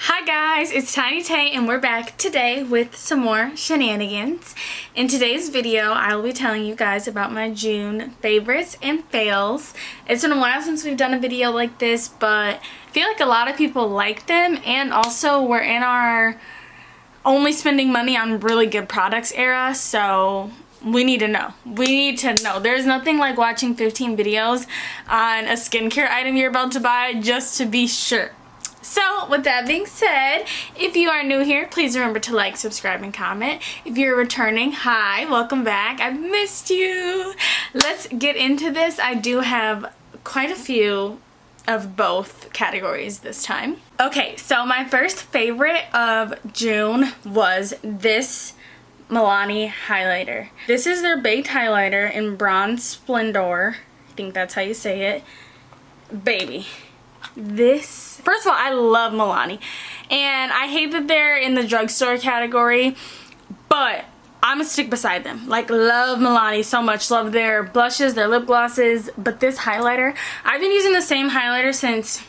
Hi guys, it's Tiny Tay and we're back today with some more shenanigans. In today's video, I will be telling you guys about my June favorites and fails. It's been a while since we've done a video like this, but I feel like a lot of people like them, and also we're in our only spending money on really good products era, so we need to know. We need to know. There's nothing like watching 15 videos on a skincare item you're about to buy just to be sure. So, with that being said, if you are new here, please remember to like, subscribe, and comment. If you're returning, hi, welcome back. I've missed you. Let's get into this. I do have quite a few of both categories this time. Okay, so my first favorite of June was this Milani highlighter. This is their baked highlighter in Bronze Splendor. I think that's how you say it. Baby. This, first of all, I love Milani, and I hate that they're in the drugstore category, but I'm gonna stick beside them. Like, love Milani so much, love their blushes, their lip glosses, but this highlighter, I've been using the same highlighter since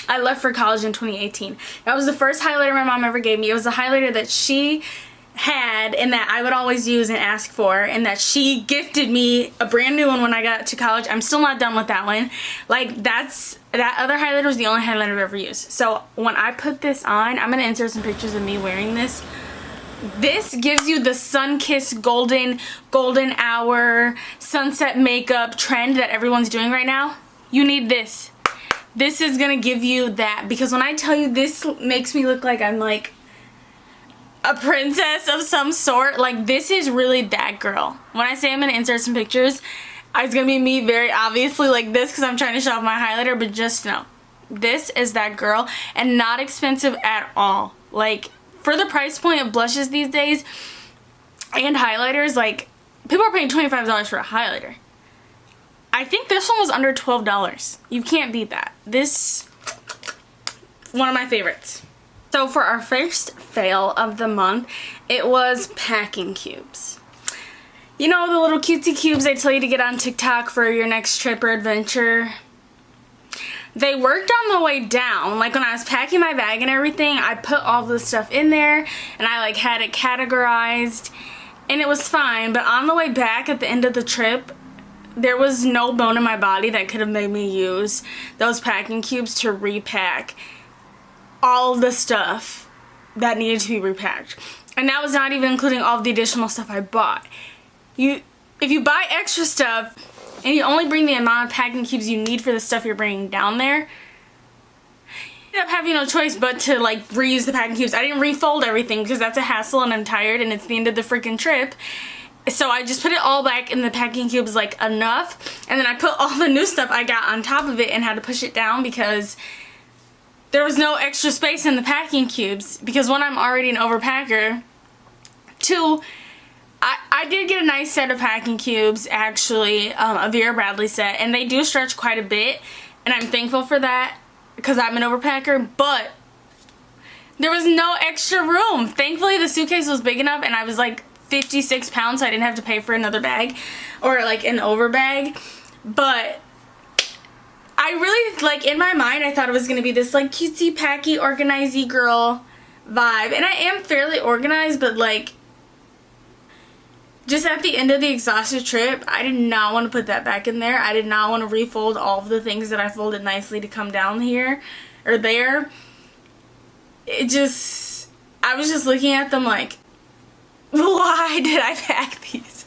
I left for college in 2018. That was the first highlighter my mom ever gave me. It was a highlighter that she had and that I would always use and ask for, and that she gifted me a brand new one when I got to college. I'm still not done with that one. Like, that other highlighter was the only highlighter I've ever used. So when I put this on, I'm gonna insert some pictures of me wearing this. This gives you the sun-kissed golden hour sunset makeup trend that everyone's doing right now. You need this. This is gonna give you that, because when I tell you, this makes me look like I'm like a princess of some sort. Like, this is really that girl. When I say I'm gonna insert some pictures, it's gonna be me very obviously like this because I'm trying to show off my highlighter, but just know, this is that girl, and not expensive at all. Like, for the price point of blushes these days and highlighters, like, people are paying $25 for a highlighter. I think this one was under $12. You can't beat that. This, one of my favorites. So for our first fail of the month, it was packing cubes. You know, the little cutesy cubes they tell you to get on TikTok for your next trip or adventure? They worked on the way down. Like, when I was packing my bag and everything, I put all this stuff in there and I like had it categorized and it was fine. But on the way back at the end of the trip, there was no bone in my body that could have made me use those packing cubes to repack all the stuff that needed to be repacked. And that was not even including all of the additional stuff I bought. If you buy extra stuff and you only bring the amount of packing cubes you need for the stuff you're bringing down there, you end up having no choice but to like reuse the packing cubes. I didn't refold everything because that's a hassle and I'm tired and it's the end of the freaking trip. So I just put it all back in the packing cubes like enough, and then I put all the new stuff I got on top of it and had to push it down because there was no extra space in the packing cubes, because one, I'm already an overpacker. Two, I did get a nice set of packing cubes, actually, a Vera Bradley set, and they do stretch quite a bit, and I'm thankful for that because I'm an overpacker, but there was no extra room. Thankfully, the suitcase was big enough, and I was like 56 pounds, so I didn't have to pay for another bag or like an over bag, but I really, like, in my mind, I thought it was going to be this, like, cutesy, packy, organizey girl vibe. And I am fairly organized, but, like, just at the end of the exhausted trip, I did not want to put that back in there. I did not want to refold all of the things that I folded nicely to come down here or there. I was just looking at them like, why did I pack these?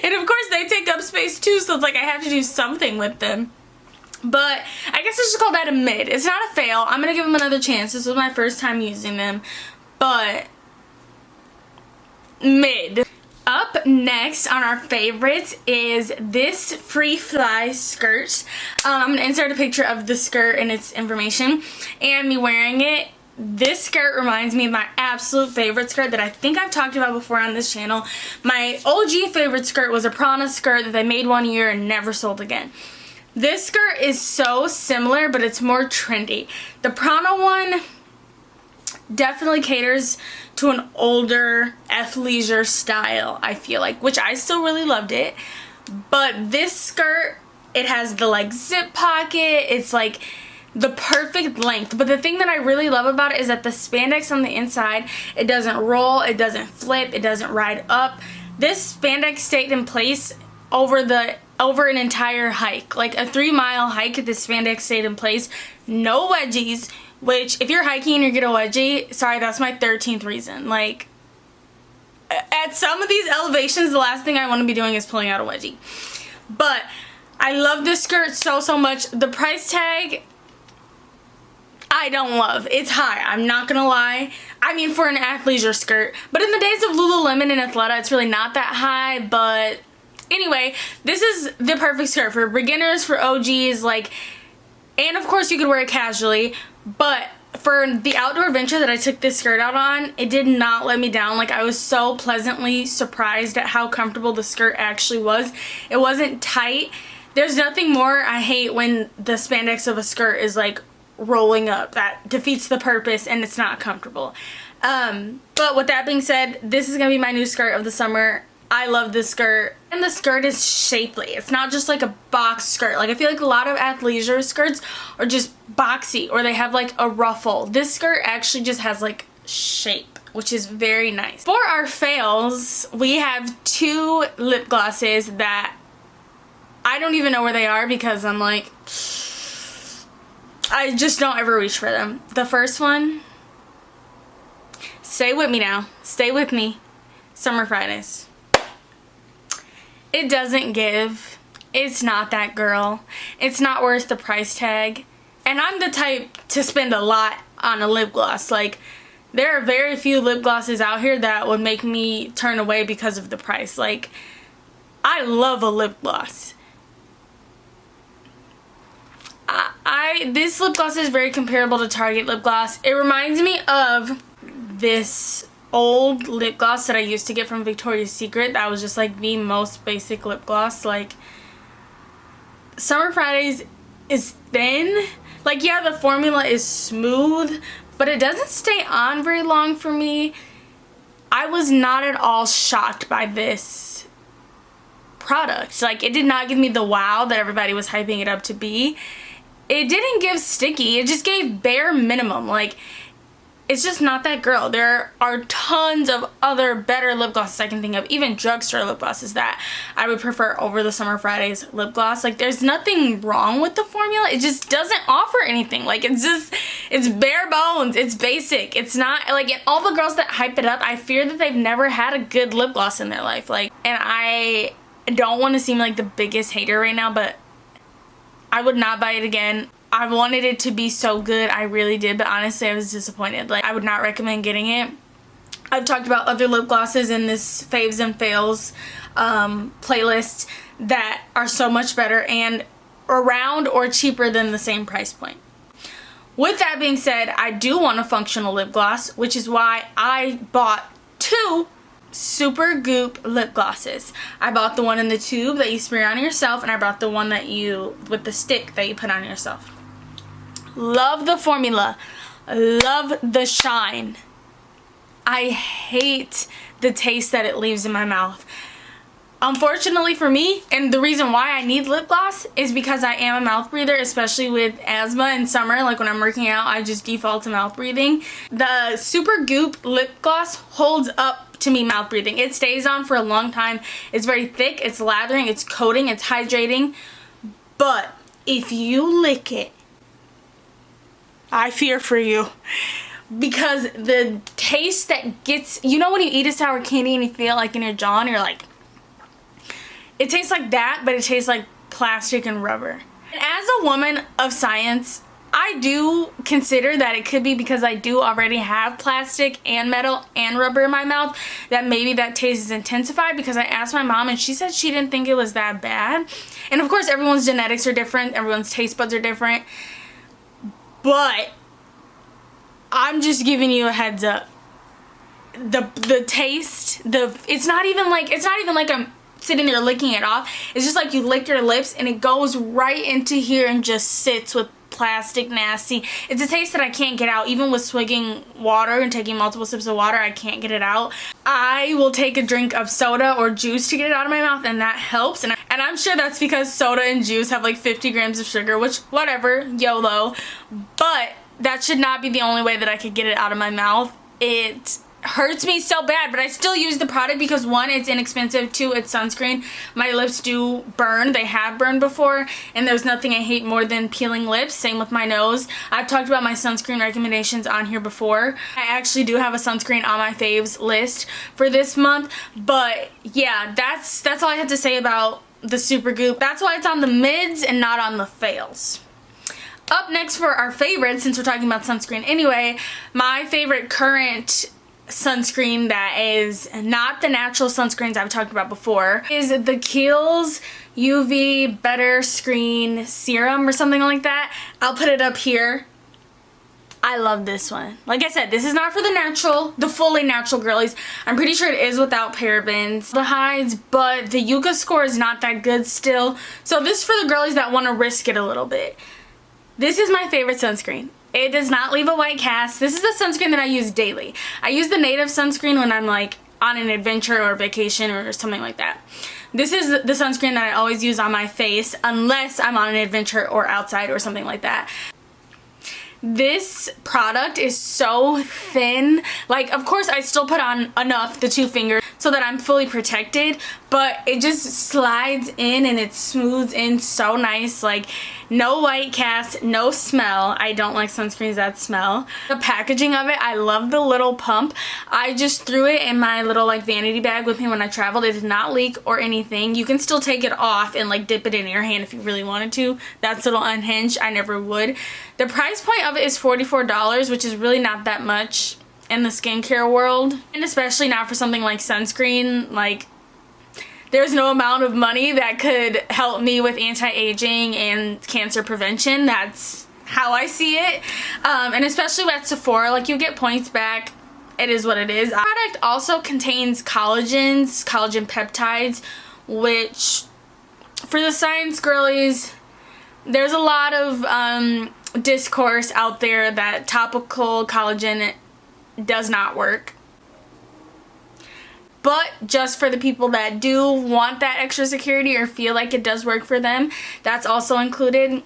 And, of course, they take up space, too, so it's like I have to do something with them. But I guess I should call that a mid. It's not a fail. I'm going to give them another chance. This was my first time using them. But mid. Up next on our favorites is this Free Fly skirt. I'm going to insert a picture of the skirt and its information and me wearing it. This skirt reminds me of my absolute favorite skirt that I think I've talked about before on this channel. My OG favorite skirt was a Prana skirt that they made one year and never sold again. This skirt is so similar, but it's more trendy. The Prana one definitely caters to an older athleisure style, I feel like, which I still really loved it. But this skirt, it has the like zip pocket. It's like the perfect length. But the thing that I really love about it is that the spandex on the inside, it doesn't roll, it doesn't flip, it doesn't ride up. This spandex stayed in place over an entire hike. Like a 3-mile hike, this spandex stayed in place. No wedgies, which if you're hiking and you get a wedgie, sorry, that's my 13th reason. Like, at some of these elevations, the last thing I want to be doing is pulling out a wedgie. But I love this skirt so much. The price tag, I don't love. It's high, I'm not gonna lie. I mean, for an athleisure skirt. But in the days of Lululemon and Athleta, it's really not that high. But anyway, this is the perfect skirt for beginners, for OGs, like, and of course you could wear it casually. But for the outdoor adventure that I took this skirt out on, it did not let me down. Like, I was so pleasantly surprised at how comfortable the skirt actually was. It wasn't tight. There's nothing more I hate when the spandex of a skirt is like rolling up. That defeats the purpose and it's not comfortable. But with that being said, this is gonna be my new skirt of the summer. I love this skirt, and the skirt is shapely. It's not just like a box skirt. Like, I feel like a lot of athleisure skirts are just boxy, or they have like a ruffle. This skirt actually just has like shape, which is very nice. For our fails, we have 2 lip glosses that I don't even know where they are because I'm like, I just don't ever reach for them. The first one, stay with me now, stay with me, Summer Fridays. It doesn't give. It's not that girl. It's not worth the price tag. And I'm the type to spend a lot on a lip gloss. Like, there are very few lip glosses out here that would make me turn away because of the price. Like, I love a lip gloss. This lip gloss is very comparable to Target lip gloss. It reminds me of this old lip gloss that I used to get from Victoria's Secret that was just like the most basic lip gloss. Like, Summer Fridays is thin. Like, yeah, the formula is smooth, but it doesn't stay on very long for me. I was not at all shocked by this product. Like, it did not give me the wow that everybody was hyping it up to be. It didn't give sticky. It just gave bare minimum. Like, it's just not that girl. There are tons of other better lip glosses I can think of, even drugstore lip glosses, that I would prefer over the Summer Fridays lip gloss. Like, there's nothing wrong with the formula. It just doesn't offer anything. Like, it's bare bones. It's basic. It's not, like, and all the girls that hype it up, I fear that they've never had a good lip gloss in their life. Like, and I don't want to seem like the biggest hater right now, but I would not buy it again. I wanted it to be so good, I really did, but honestly I was disappointed. Like, I would not recommend getting it. I've talked about other lip glosses in this Faves and Fails playlist that are so much better and around or cheaper than the same price point. With that being said, I do want a functional lip gloss, which is why I bought 2 Super Goop lip glosses. I bought the one in the tube that you spray on yourself, and I bought the one that with the stick that you put on yourself. Love the formula. Love the shine. I hate the taste that it leaves in my mouth. Unfortunately for me, and the reason why I need lip gloss is because I am a mouth breather, especially with asthma in summer. Like, when I'm working out, I just default to mouth breathing. The Super Goop lip gloss holds up to me mouth breathing. It stays on for a long time. It's very thick, it's lathering, it's coating, it's hydrating. But if you lick it, I fear for you. Because the taste that gets, you know when you eat a sour candy and you feel like in your jaw and you're like, it tastes like that, but it tastes like plastic and rubber. And as a woman of science, I do consider that it could be because I do already have plastic and metal and rubber in my mouth, that maybe that taste is intensified, because I asked my mom and she said she didn't think it was that bad. And of course everyone's genetics are different, everyone's taste buds are different, but I'm just giving you a heads up. The taste, it's not even like I'm sitting there licking it off. It's just like you lick your lips and it goes right into here and just sits with plastic, nasty. It's a taste that I can't get out. Even with swigging water and taking multiple sips of water, I can't get it out. I will take a drink of soda or juice to get it out of my mouth, and that helps. And I'm sure that's because soda and juice have like 50 grams of sugar, which, whatever, YOLO. But that should not be the only way that I could get it out of my mouth. It hurts me so bad, but I still use the product because, one, it's inexpensive, two, it's sunscreen. My lips do burn. They have burned before, and there's nothing I hate more than peeling lips. Same with my nose. I've talked about my sunscreen recommendations on here before. I actually do have a sunscreen on my faves list for this month, but yeah, that's all I have to say about the Super Goop. That's why it's on the mids and not on the fails. Up next for our favorites, since we're talking about sunscreen anyway, my favorite current sunscreen that is not the natural sunscreens I've talked about before is the Kiehls UV Better Screen Serum or something like that. I'll put it up here. I love this one. Like I said, this is not for the natural, the fully natural girlies. I'm pretty sure it is without parabens, the hides, but the Yuka score is not that good still. So this is for the girlies that want to risk it a little bit. This is my favorite sunscreen. It does not leave a white cast. This is the sunscreen that I use daily. I use the native sunscreen when I'm like on an adventure or vacation or something like that. This is the sunscreen that I always use on my face unless I'm on an adventure or outside or something like that. This product is so thin. Like, of course, I still put on enough, the 2 fingers, so that I'm fully protected, but it just slides in and it smooths in so nice. Like, no white cast, no smell. I don't like sunscreens that smell. The packaging of it, I love the little pump. I just threw it in my little like vanity bag with me when I traveled. It did not leak or anything. You can still take it off and like dip it in your hand if you really wanted to. That's a little unhinged. I never would. The price point of it is $44, which is really not that much in the skincare world, and especially not for something like sunscreen. Like, there's no amount of money that could help me with anti-aging and cancer prevention. That's how I see it. And especially at Sephora, like, you get points back. It is what it is. The product also contains collagen peptides, which for the science girlies, there's a lot of discourse out there that topical collagen does not work. But just for the people that do want that extra security or feel like it does work for them, that's also included.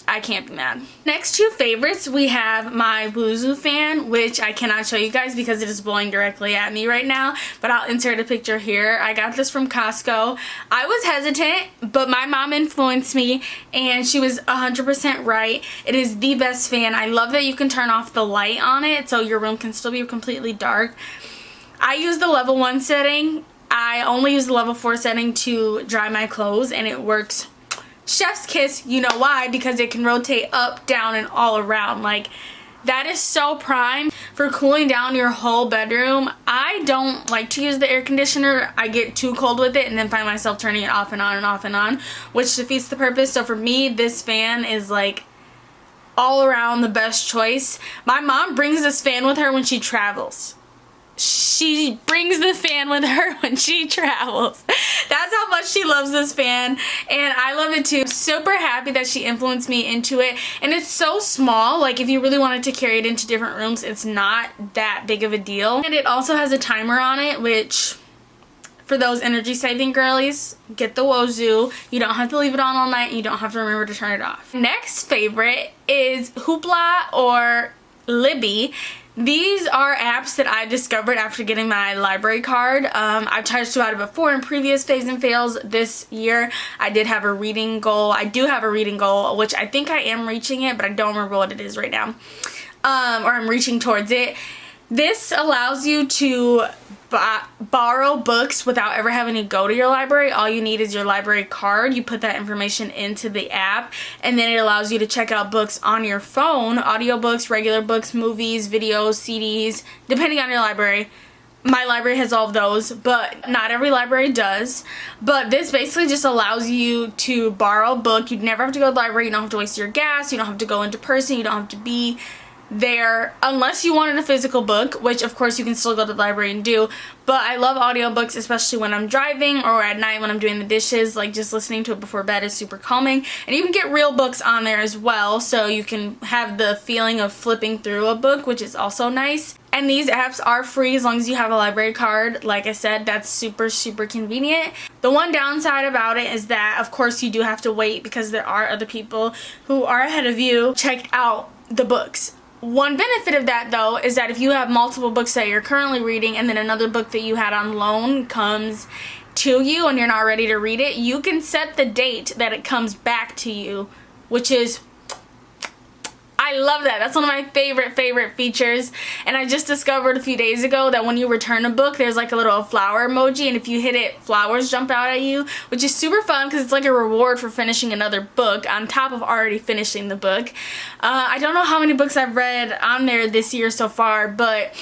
I can't be mad. Next 2 favorites, we have my Wuzu fan, which I cannot show you guys because it is blowing directly at me right now, but I'll insert a picture here. I got this from Costco. I was hesitant, but my mom influenced me, and she was 100% right. It is the best fan. I love that you can turn off the light on it, so your room can still be completely dark. I use the level 1 setting. I only use the level 4 setting to dry my clothes, and it works chef's kiss. You know why? Because it can rotate up, down, and all around. Like, that is so prime for cooling down your whole bedroom. I don't like to use the air conditioner. I get too cold with it and then find myself turning it off and on and off and on, which defeats the purpose. So for me, this fan is like all around the best choice. My mom brings this fan with her when she travels. She brings the fan with her when she travels. That's how much she loves this fan, and I love it too. I'm super happy that she influenced me into it, and it's so small. Like, if you really wanted to carry it into different rooms, it's not that big of a deal. And it also has a timer on it, which for those energy saving girlies, get the Wuzu. You don't have to leave it on all night, and you don't have to remember to turn it off. Next favorite is Hoopla or Libby. These are apps that I discovered after getting my library card. I've touched about it before in previous Faves and Fails. This year I did have a reading goal. I do have a reading goal, which I think I am reaching it, but I don't remember what it is right now. Or I'm reaching towards it. This allows you to borrow books without ever having to go to your library. All you need is your library card. You put that information into the app, and then it allows you to check out books on your phone, audiobooks, regular books, movies, videos, CDs, depending on your library. My library has all of those, but not every library does. But this basically just allows you to borrow a book. You'd never have to go to the library. You don't have to waste your gas. You don't have to go into person. You don't have to be there unless you wanted a physical book, which of course you can still go to the library and do, but I love audiobooks, especially when I'm driving or at night when I'm doing the dishes. Like, just listening to it before bed is super calming. And you can get real books on there as well, so you can have the feeling of flipping through a book, which is also nice. And these apps are free as long as you have a library card. Like I said, that's super convenient. The one downside about it is that of course you do have to wait because there are other people who are ahead of you check out the books. One benefit of that though is that if you have multiple books that you're currently reading and then another book that you had on loan comes to you and you're not ready to read it, you can set the date that it comes back to you, which is, I love that. That's one of my favorite features. And I just discovered a few days ago that when you return a book, there's like a little flower emoji, and if you hit it, flowers jump out at you, which is super fun because it's like a reward for finishing another book on top of already finishing the book. I don't know how many books I've read on there this year so far, but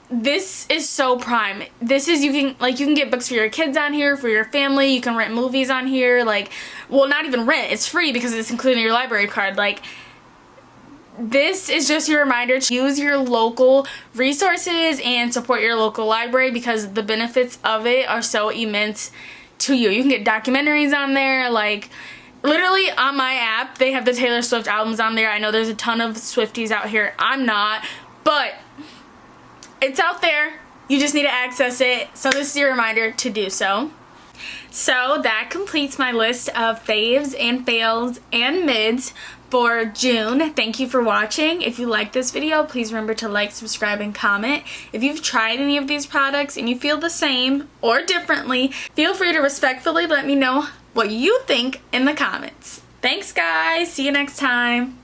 this is so prime. This is, you can get books for your kids on here, for your family. You can rent movies on here. Like, well, not even rent. It's free because it's included in your library card. Like, this is just your reminder to use your local resources and support your local library because the benefits of it are so immense to you. You can get documentaries on there, like literally on my app they have the Taylor Swift albums on there. I know there's a ton of Swifties out here. I'm not, but it's out there. You just need to access it. So this is your reminder to do so. So that completes my list of faves and fails and mids for June. Thank you for watching. If you like this video, please remember to like, subscribe, and comment. If you've tried any of these products and you feel the same or differently, feel free to respectfully let me know what you think in the comments. Thanks guys, see you next time.